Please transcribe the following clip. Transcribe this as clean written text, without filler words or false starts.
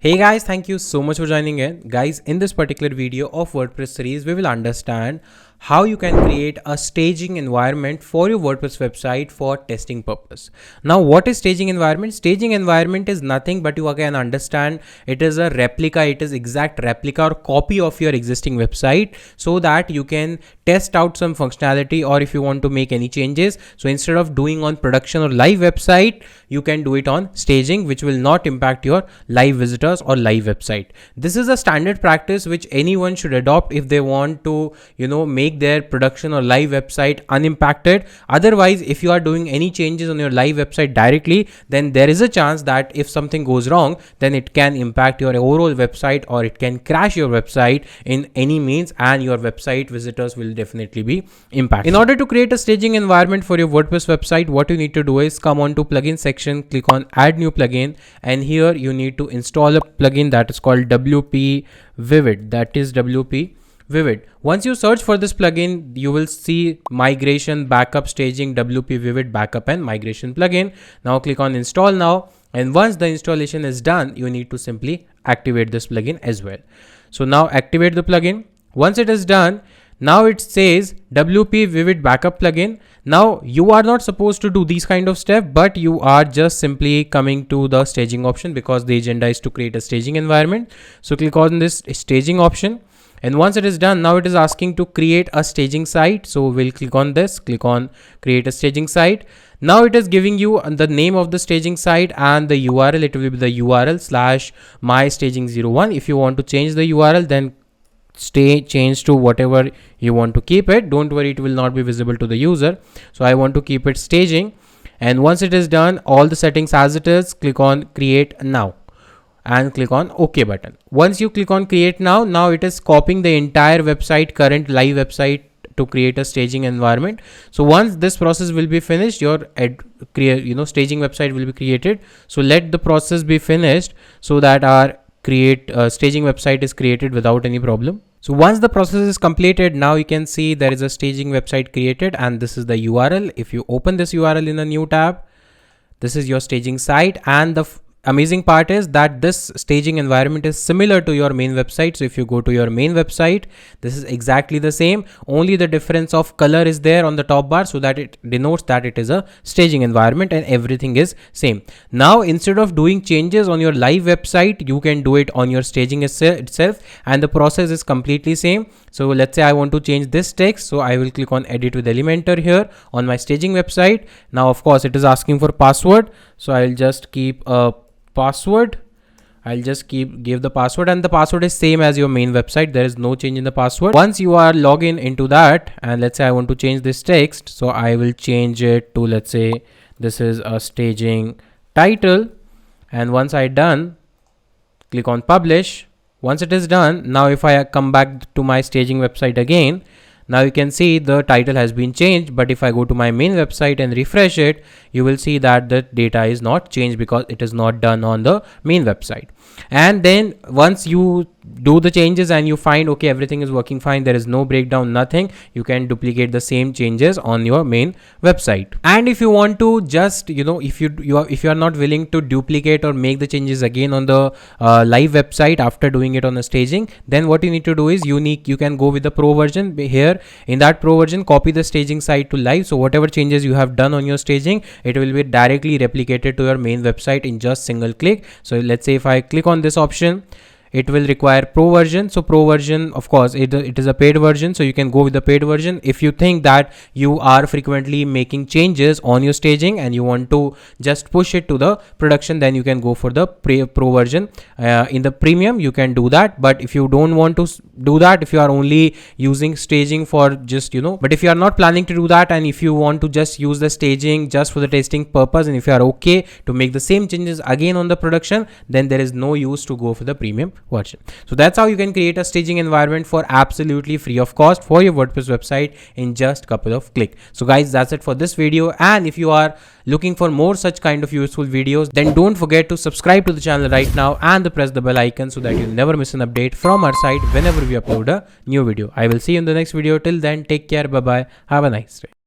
Hey guys, thank you so much for joining in. Guys, in this particular video of WordPress series, we will understand how you can create a staging environment for your WordPress website for testing purpose. Now, what is staging environment? Staging environment is nothing but you again understand it is a replica, it is exact replica or copy of your existing website so that you can test out some functionality or if you want to make any changes. So instead of doing on production or live website, you can do it on staging, which will not impact your live visitors or live website. This is a standard practice which anyone should adopt if they want to, make their production or live website unimpacted. Otherwise, if you are doing any changes on your live website directly, then there is a chance that if something goes wrong, then it can impact your overall website or it can crash your website in any means, and your website visitors will definitely be impacted. In order to create a staging environment for your WordPress website, what you need to do is come on to plugin section, click on add new plugin, and here you need to install a plugin that is called WP Vivid. That is WP Vivid. Once you search for this plugin, you will see migration, backup, staging, WP Vivid backup and migration plugin. Now click on install now. And once the installation is done, you need to simply activate this plugin as well. So now activate the plugin. Once it is done, now it says WP Vivid backup plugin. Now you are not supposed to do these kind of steps, but you are just simply coming to the staging option because the agenda is to create a staging environment. So click on this staging option. And once it is done, now it is asking to create a staging site. So we'll click on this, click on create a staging site. Now it is giving you the name of the staging site and the URL. It will be the URL / mystaging01. If you want to change the URL, then change to whatever you want to keep it. Don't worry, it will not be visible to the user. So I want to keep it staging. And once it is done, all the settings as it is, click on create now and click on OK button. Once you click on create now it is copying the entire website, current live website, to create a staging environment. So once this process will be finished, your staging website will be created. So let the process be finished so that our staging website is created without any problem. So once the process is completed, now you can see there is a staging website created and this is the URL. If you open this URL in a new tab, this is your staging site, and the amazing part is that this staging environment is similar to your main website. So if you go to your main website, this is exactly the same. Only the difference of color is there on the top bar so that it denotes that it is a staging environment and everything is same. Now, instead of doing changes on your live website, you can do it on your staging itself, and the process is completely same. So let's say I want to change this text. So I will click on edit with Elementor here on my staging website. Now, of course, it is asking for password. So I'll just keep a password. I'll just give the password, and the password is same as your main website. There is no change in the password. Once you are logged into that, and let's say I want to change this text, so I will change it to, let's say this is a staging title. And once I done, click on publish. Once it is done, now if I come back to my staging website again, now you can see the title has been changed. But if I go to my main website and refresh it, you will see that the data is not changed because it is not done on the main website. And then once you do the changes and you find, okay, everything is working fine, there is no breakdown, nothing, you can duplicate the same changes on your main website. And if you want to just, if you are not willing to duplicate or make the changes again on the live website after doing it on the staging, then what you need to do is you can go with the pro version. Here in that pro version, copy the staging site to live. So whatever changes you have done on your staging, it will be directly replicated to your main website in just single click. So let's say if I click on this option, it will require pro version. So pro version, of course, it is a paid version, so you can go with the paid version. If you think that you are frequently making changes on your staging and you want to just push it to the production, then you can go for the pro version. In the premium, you can do that. But if you don't want to do that, if you are only using staging for just, but if you are not planning to do that, and if you want to just use the staging just for the testing purpose, and if you are okay to make the same changes again on the production, then there is no use to go for the premium version. So that's how you can create a staging environment for absolutely free of cost for your WordPress website in just a couple of clicks. So guys, that's it for this video. And if you are looking for more such kind of useful videos, then don't forget to subscribe to the channel right now and press the bell icon so that you never miss an update from our site whenever we upload a new video. I will see you in the next video. Till then, take care. Bye bye. Have a nice day.